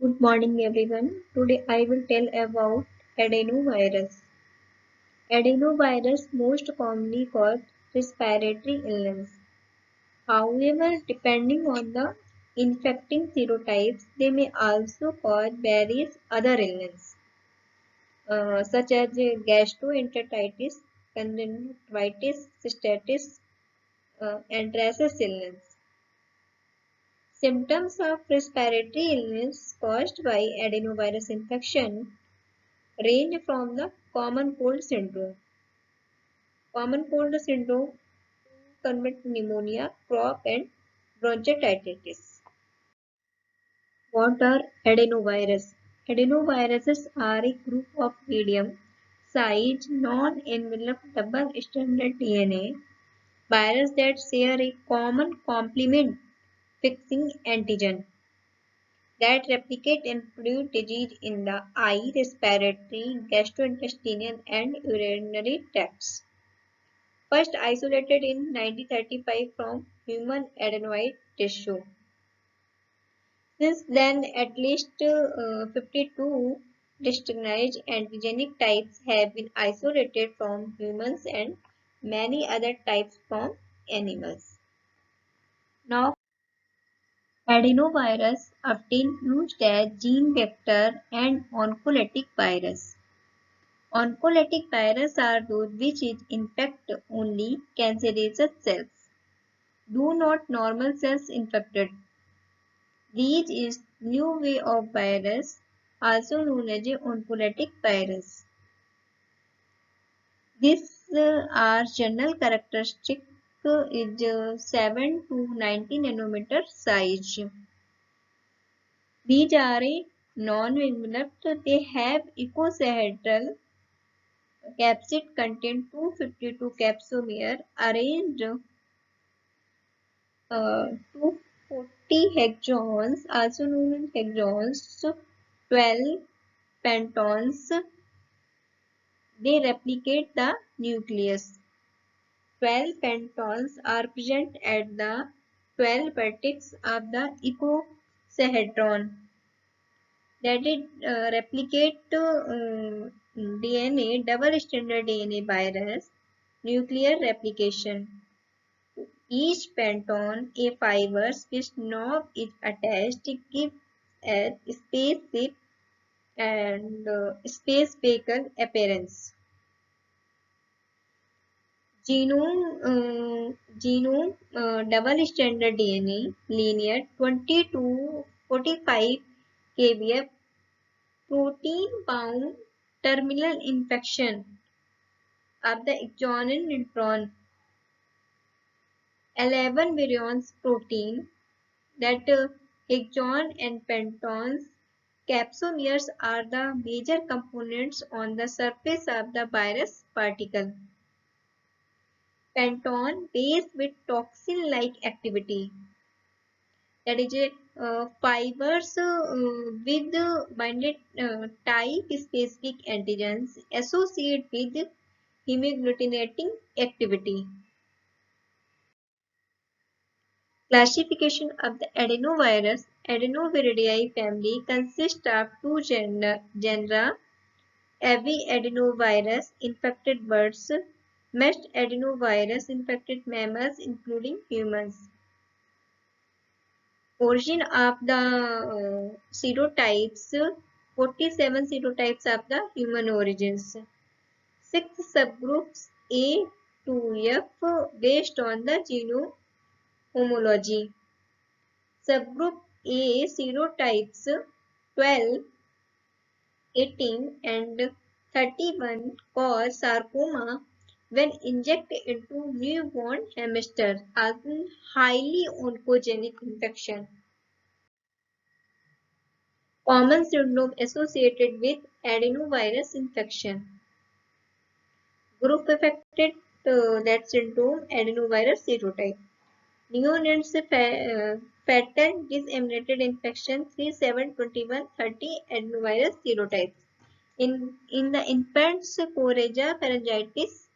Good morning everyone. Today I will tell about adenovirus. Adenovirus most commonly cause respiratory illness. However, depending on the infecting serotypes, they may also cause various other illness, such as gastroenteritis, conjunctivitis, cystitis, and rhesus illness. Symptoms of respiratory illness caused by adenovirus infection range from the common cold syndrome, convent pneumonia, crop and bronchitis. What are adenovirus? Adenoviruses are a group of medium-sized, non-enveloped double-stranded DNA viruses that share a common complement-fixing antigen that replicate and produce disease in the eye, respiratory, gastrointestinal, and urinary tracts. First isolated in 1935 from human adenoid tissue. Since then, at least 52 distinct antigenic types have been isolated from humans and many other types from animals. Now, adenovirus, often used as gene vector and oncolytic virus. Oncolytic viruses are those which infect only cancerous cells, do not normal cells infected. These is new way of virus, also known as a oncolytic virus. These are general characteristic is 7 to 90 nanometer size. These are a non-enveloped. They have icosahedral capsid contain 252 capsomere arranged 240 hexagons, also known as hexagons, 12 pentons. They replicate the nucleus. 12 pentons are present at the 12 vertex of the icosahedron. That is replicate DNA, double-stranded DNA virus, nuclear replication. Each penton, a fibers which knob is attached, gives a spaceship and space vehicle appearance. Genome double-stranded DNA, linear 20 to 45 kbf, protein-bound terminal infection of the exon and intron, 11 virions protein that hexagon and pentons. Capsomeres are the major components on the surface of the virus particle. Penton base with toxin-like activity. That is fibers with binded type-specific antigens associated with hemagglutinating activity. Classification of the adenovirus. Adenoviridae family consists of two genera, Avi adenovirus infected birds, Meshed adenovirus infected mammals including humans. Origin of the serotypes, 47 serotypes of the human origins. 6 subgroups A to F based on the genome homology. Subgroup A serotypes 12, 18 and 31 cause sarcoma when injected into newborn hamster as a highly oncogenic infection. Common syndrome associated with adenovirus infection. Group affected that syndrome adenovirus serotype. Neonates fatal disseminated infection 372130 adenovirus serotype. In the infants coryza pharyngitis,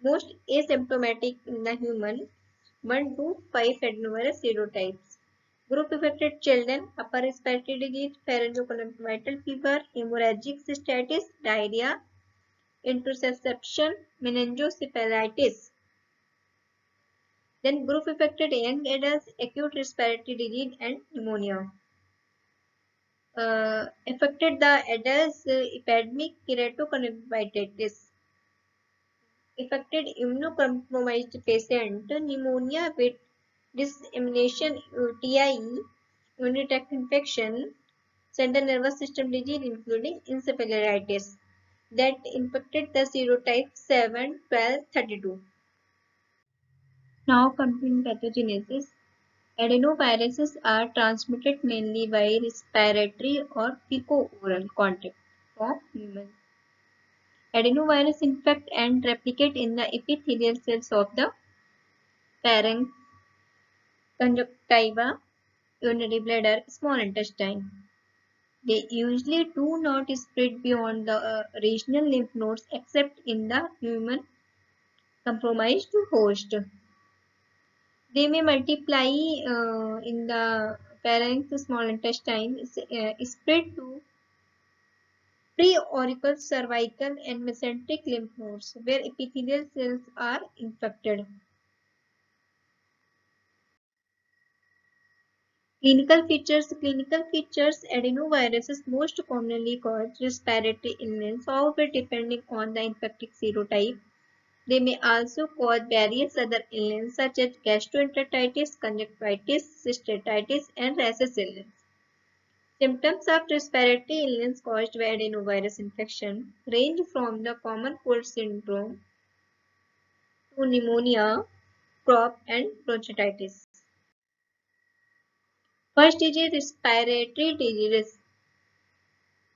most asymptomatic in the human, 1 to 5 adenovirus serotypes. Group affected children, upper respiratory disease, pharyngoconjunctival fever, hemorrhagic cystitis, diarrhea, intussusception, meningoencephalitis. Then group affected young adults, acute respiratory disease and pneumonia. Affected the adults, epidemic keratoconjunctivitis. Affected immunocompromised patient, pneumonia with dissemination UTI, urinary tract infection, central nervous system disease including encephalitis that infected the serotype 7, 12, 32. Now continuing pathogenesis. Adenoviruses are transmitted mainly by respiratory or fecal-oral contact from humans. Adenovirus infect and replicate in the epithelial cells of the pharynx, conjunctiva, urinary bladder, small intestine. They usually do not spread beyond the regional lymph nodes except in the human compromised host. They may multiply in the pharynx, small intestine, spread to preauricular, cervical, and mesenteric lymph nodes where epithelial cells are infected. Clinical features adenoviruses most commonly cause respiratory illness, however, depending on the infected serotype. They may also cause various other illnesses such as gastroenteritis, conjunctivitis, cystitis, and rhesus illness. Symptoms of respiratory illness caused by adenovirus infection range from the common cold syndrome to pneumonia, cough, and bronchitis. First is respiratory diseases.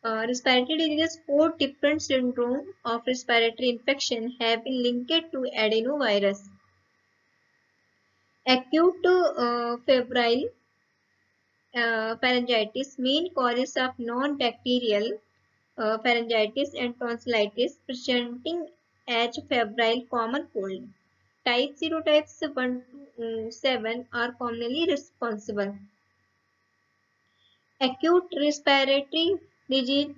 Respiratory diseases, four different syndromes of respiratory infection have been linked to adenovirus. Acute febrile pharyngitis, main causes of non-bacterial pharyngitis and tonsillitis presenting as febrile common cold. Type serotypes 1 to 7 are commonly responsible. Acute respiratory disease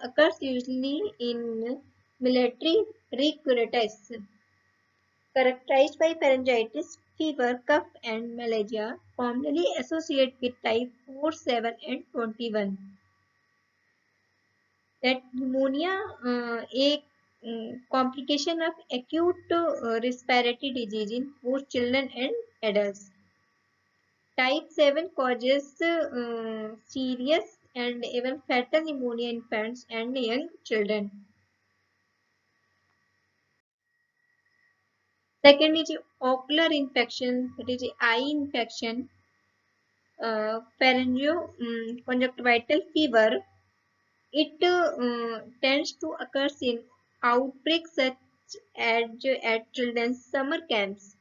occurs usually in military recruits, characterized by pharyngitis, fever, cough, and malaria, commonly associated with type 4, 7, and 21. That pneumonia, a complication of acute respiratory disease in both children and adults. Type 7 causes serious and even fatal pneumonia in infants and young children. Second is ocular infection, that is eye infection, pharyngoconjunctival fever. It tends to occur in outbreaks such as at children's summer camps.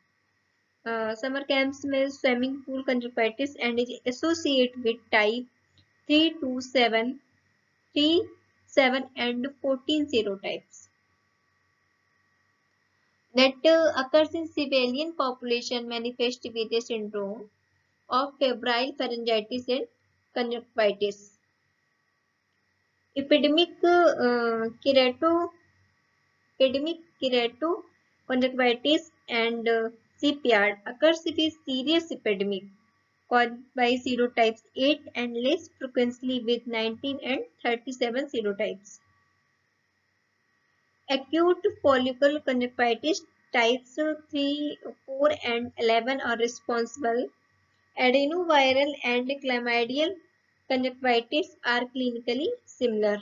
Summer camps में swimming pool conjunctivitis and is associated with type 3 to 7, 3, 7 and 14 serotypes. That occurs in civilian population manifest with a syndrome of febrile pharyngitis and conjunctivitis. Epidemic keratoconjunctivitis and CPR occurs with serious epidemic caused by serotypes 8 and less frequently with 19 and 37 serotypes. Acute follicular conjunctivitis types 3, 4 and 11 are responsible. Adenoviral and chlamydial conjunctivitis are clinically similar.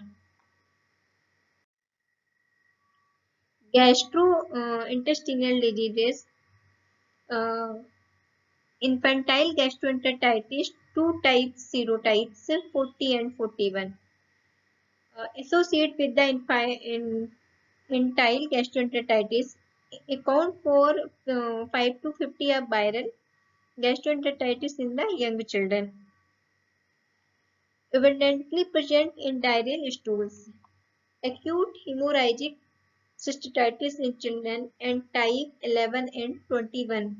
Gastrointestinal diseases, uh, infantile gastroenteritis, two types serotypes 40 and 41. Associate with the infantile gastroenteritis account for 5 to 50 of viral gastroenteritis in the young children. Evidently present in diarrheal stools. Acute hemorrhagic cystitis in children and type 11 and 21.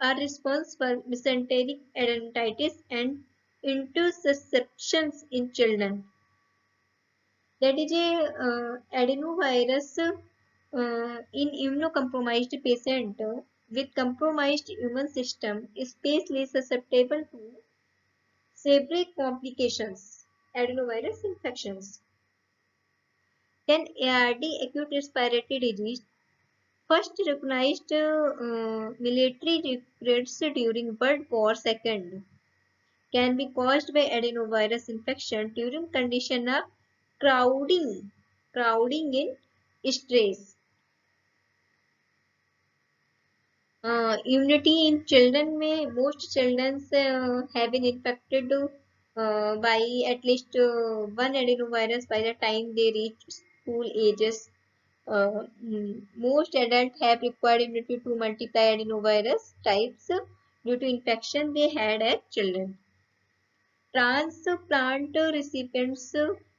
are responsible for mesenteric adenoiditis and intussusceptions in children. That is a adenovirus in immunocompromised patient with compromised immune system, especially susceptible to severe complications, adenovirus infections. Then ARD, acute respiratory disease, first recognized military recruits during World War II, can be caused by adenovirus infection during condition of crowding, crowding in stress. Immunity in children may most children have been infected by at least one adenovirus by the time they reach school ages. Most adults have required immunity to multiply adenovirus types due to infection they had as children. Transplant recipients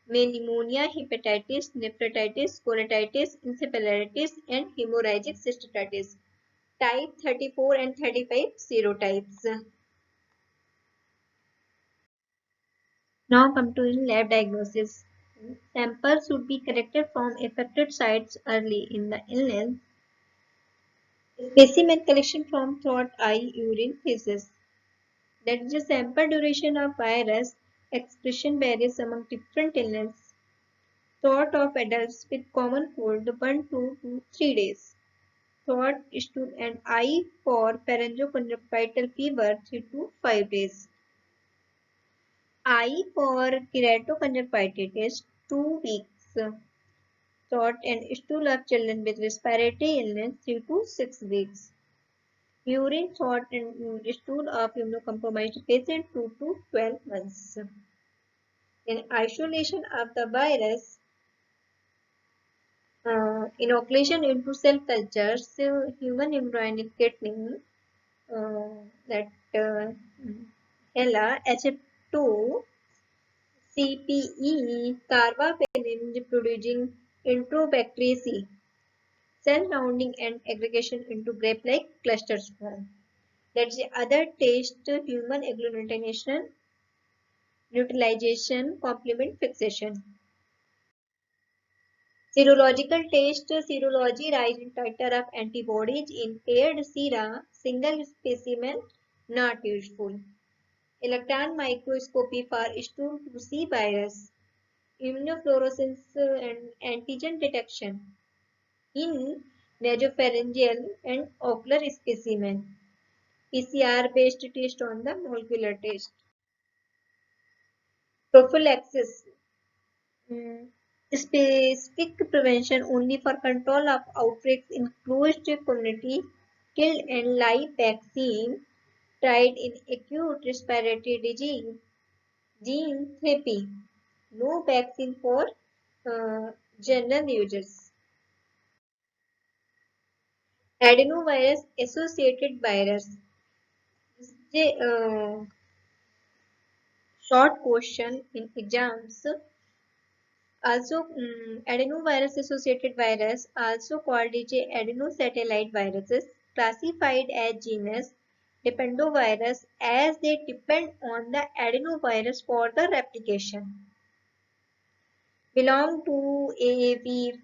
may pneumonia, hepatitis, nephritis, colitis, encephalitis, and hemorrhagic cystitis. Type 34 and 35 serotypes. Now come to lab diagnosis. Samples should be collected from affected sites early in the illness. Specimen collection from throat, eye, urine, feces. That is the sample duration of virus expression varies among different illness. Throat of adults with common cold 1 to 3 days. Throat, stool and eye for pharyngoconjunctival fever 3 to 5 days. Eye for keratoconjunctivitis 2 weeks. Throat and stool of children with respiratory illness 3 to 6 weeks. Urine, throat and stool of immunocompromised patient 2 to 12 months. In isolation of the virus, inoculation into cell cultures, human embryonic kidney, that HeLa, HF2, CPE, carbapenem producing Enterobacteriaceae, cell rounding and aggregation into grape-like clusters form. That's the other test, human agglutination, neutralization, complement fixation. Serological test, serology rise in titer of antibodies in paired sera, single specimen not useful. Electron microscopy for stool to see virus. Immunofluorescence and antigen detection in nasopharyngeal and ocular specimen. PCR based test on the molecular test. Prophylaxis. Mm, Specific prevention only for control of outbreaks in closed community. Killed and live vaccine tried in acute respiratory disease. Gene therapy. No vaccine for general users. Adenovirus associated virus. The short question in exams. Also, adenovirus associated virus, also called adenosatellite viruses, classified as genus Dependovirus as they depend on the adenovirus for the replication. Belong to AAV,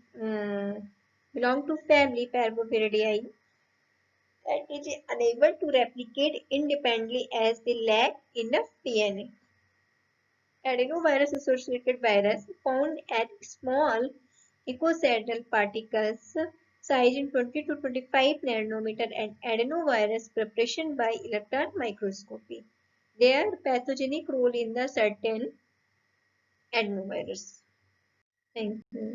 belong to family Parvoviridae that is unable to replicate independently as they lack enough DNA. Adenovirus associated virus found at small eicosahedral particles size in 20 to 25 nanometer and adenovirus preparation by electron microscopy. Their pathogenic role in the certain adenovirus. Thank you.